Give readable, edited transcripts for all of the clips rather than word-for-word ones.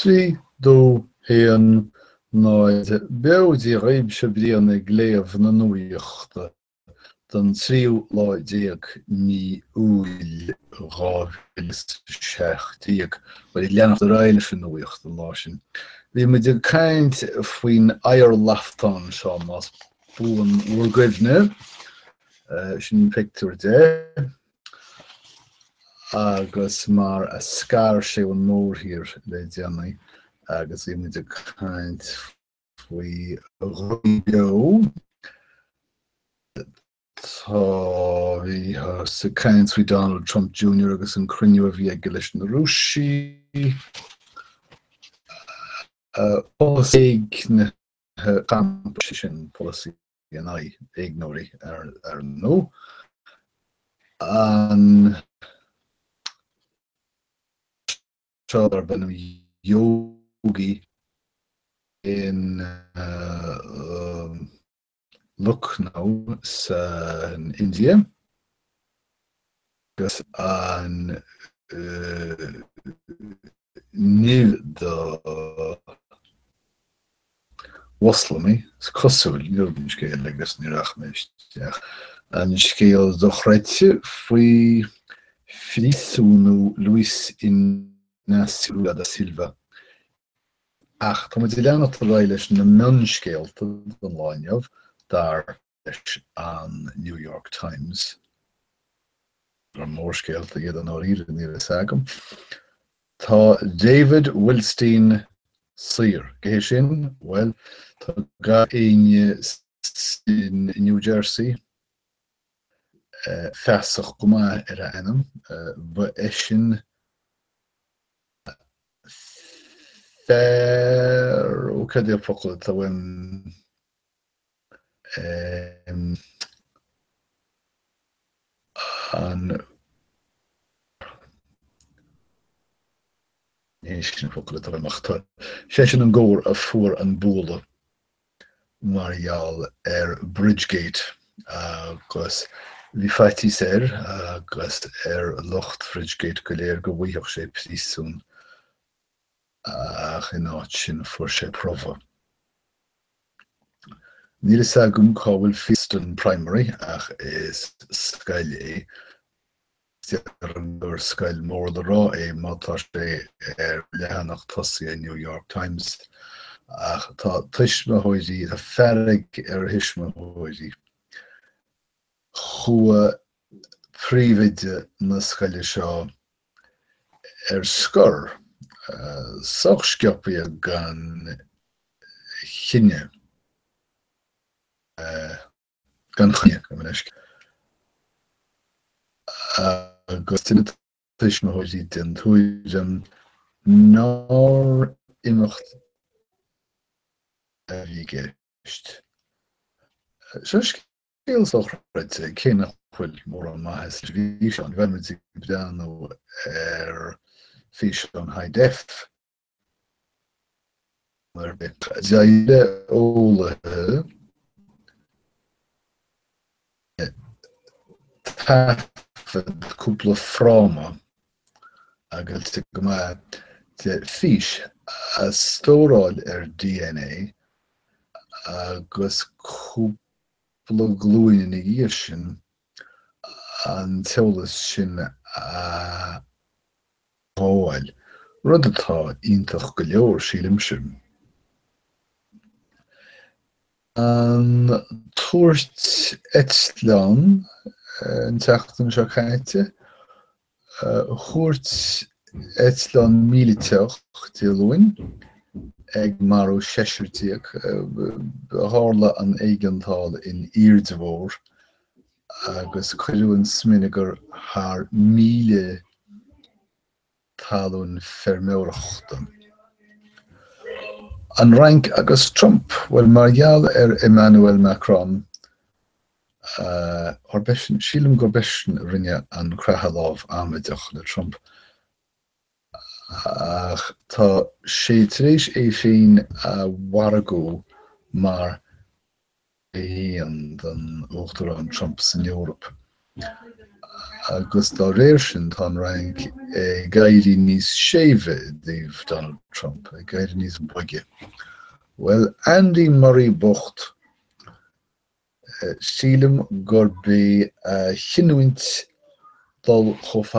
Trí dó héan náid beudí raib se bríanna gléamh na Nuachta don tríú láidéag ní úil ráhils seachtaíag bud I leanach do ráile sin Nuachta lá sin. Bhí muid ag caint faoin air laftán seo más búan uair sin picture de agus mar a scar sé an mór hir le déanaí agus bhí muid ag caint faoi roió tá bhí sa caint faoi Donald Trump Jr. agus an cruinniú a bhí ag go leis na Rúsí policy na campus sin policy an ignóí ar nó an seo ar ben yogi in Lucknow in India agus an níl do Waslami, cosúil, níl scéal legus níreach méisteach. An scéal do chreite faoi Fieldston Luis Inácio da Silva. Ach, tá muid I leanach do leis na mionscéalta don láineamh dar leis an New York Times. Ar mór scéalta iad an áíre nílas agam. Tá David Wildstein Sir, Gé sin, well, tá ga aine in New Jersey, feasach go maith ar a ainm, ba sin fair, ó cad é focail tá bhain an sin focail tá bhain sé sin an ggóir a fuair an búla marall ar Bridgegate agus bhí feití séir agus ar locht Bridgegate go léir go bhuíoch sé prísún ach in áit sin fuair sé prófa. Nílas agam cá bhfuil Fieldston primary ach is scail é ar an gur scail mór le rá é mátá sé ar lehanach tosaí New York Times ach tá tuisme hóidí tá ferrig ar hisme hóidí. Chua príomhaide na scaile seo ar scor soch sciopí gan chinne gan chinne go minisk. Agus tinne tuisme hóidí den thuid an nóir imimecht a bhí geist. Seo scéal soch reite cé nach bhfuil mór an maithas bhí seán bheith muid bedan ó ar fís an high def. Mar bit deile ólathe tafad cúpla fráma agus go maith de fís a stóráil ar DNA agus cúpla glúine na dhíir sin an teolas sin a háil rud atá iontach go leor sílimse. An tuairt Eistleán an teachtain seo chaite chuairt Eistleán míliteach dialuin ag marú seisiirtíach hála an éigeantáil in Iardmhór agus chuileann sminigur thar míle talún ferméireachta. An rank agus Trump, well marall ar Emmanuel Macron ar besin, sílim go besin rinne an creathalaamh amideach le Trump. Ach tá sé tréis é féin a waragó mar éon den uachtar an Trump san Eorp. agus dá réir sin tá rank gairí níos séimhe díobh Donald Trump, gairí níos buige. Well, Andy Murray Bocht sílim gur bé chinúint dul chomh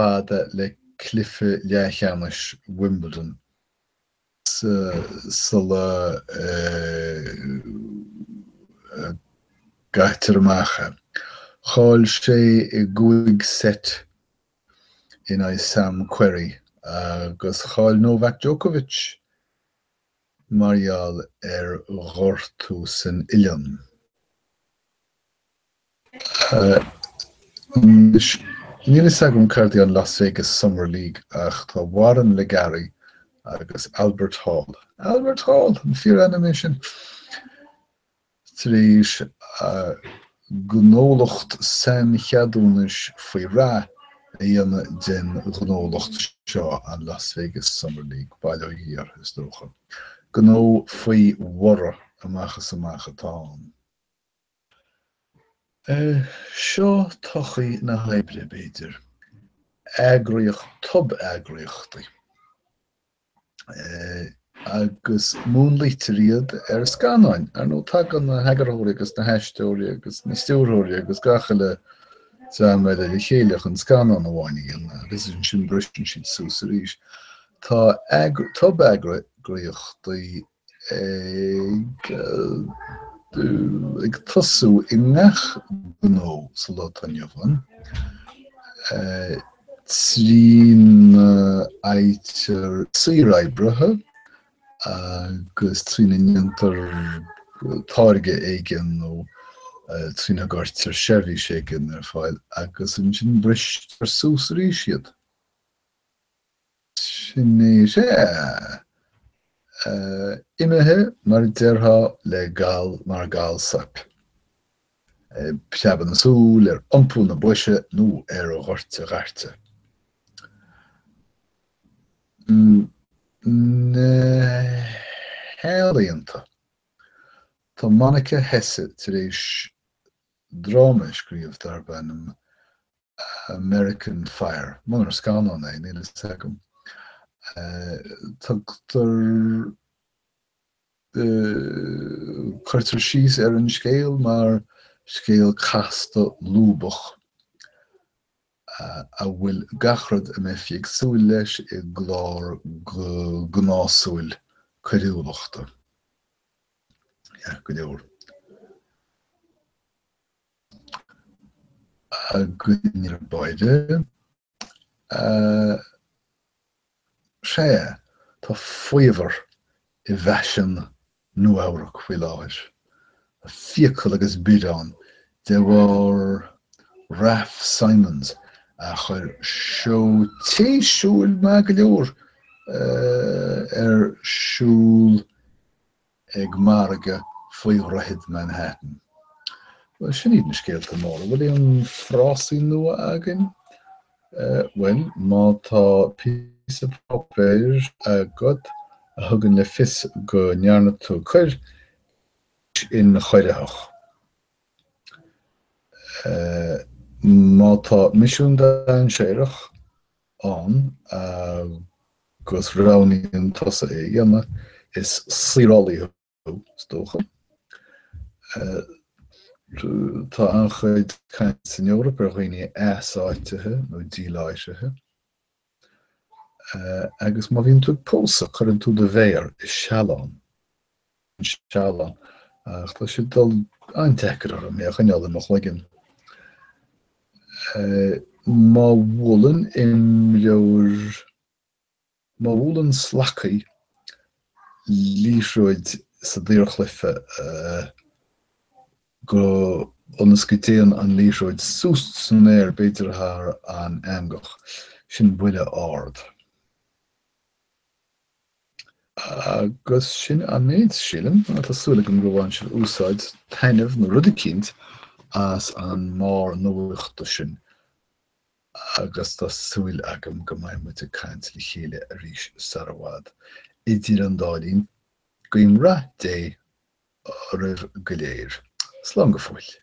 le cliffe leathanis Wimbledon sa le gaitar amach. Cháil sé I 5 set in Sam Querrey agus cháil Novak Djokovic marial ghortú san Ilion. Níl agam cardi an Las Vegas Summer League ach tá Warren Legary agus Albert Hall. Albert Hall, an fear animation. Trís gnólacht Sam cheadúnis faoi rá dhéana den gnólacht seo an Las Vegas Summer League bailó hir is dócha. Gnó faoi warra amachchas táin. Seo tochaí na haibre beidir. Tobeagraíochtaí. Agus múnlítaríad scanáin, nó tag an na heagarthóirí agus na heistóirí agus na stiúrthóirí agus gacha le meile le chéileach an scanán amháinnig agus an sin brisin siad sús a rís. Tá tobeagraíochtaí ag tosú I ngach gnó sa lá tainneamhan. Trín aitir saoráibrethe agus trína neantar táirge éigean nó trína gartar seirbhís éigean fáil agus an sin brist sús a rís siad. Sin é sé. Imethe mar deartha le gáil mar gáil sap. Peaban na súl iompú na buise nó a ghorte gharte. Na héalaíonta. Tá Monica Hesse tar éis dráma scríomh dar bannam American Fire. Munar scanán é, níl is agam. Tugtar chuirtar síos an scéal mar scéal casta lúbach a bhfuil gachrad a méfiag súil leis I glár gnásúil cariúlachta. Go leor. A gúnir baide sé tá fuimhar I bheisian nuamhrach faoi láthir. A fiacail agus bidán de bhar Ralph Simons a chuir seo téisiúil me go leor siúil ag marga faoi Roithead Manhattan. Well, sin iad na scéalta móra. Bhfuil an frásí nua agin? Well, má tá piece of paper agad a thugann le fios go nearna tú chuir in na choireach. Má tá misiún dain séireach an agus ránaíonn tosa é dhéanamh is saorálaí stócha. Tá an chuid caint in Eorpa ar dhaoine áisaitithe nó díláisethe. Agus má bhíonn tú pósa chuireann tú de bhéir I sealáin. Sealáin. Tá si dul aintechar ar mé chaneala nach ligean. Má bhualann má bhualann slachaí lísróid sa dtíorchlife go ionascaitéan an lísróid súst san air beidir thar an aimgach sin buile ard. Agus sin an méid sílim, tá súla an gróháin sin úsáid tainmh nó rud cínt as an már nuachta sin. Agus tá súil agam go mbeidh muid caint le chéile a rís sarabhád. Idir an dálín go imreacht é a raibh go léir. Slán go fóill.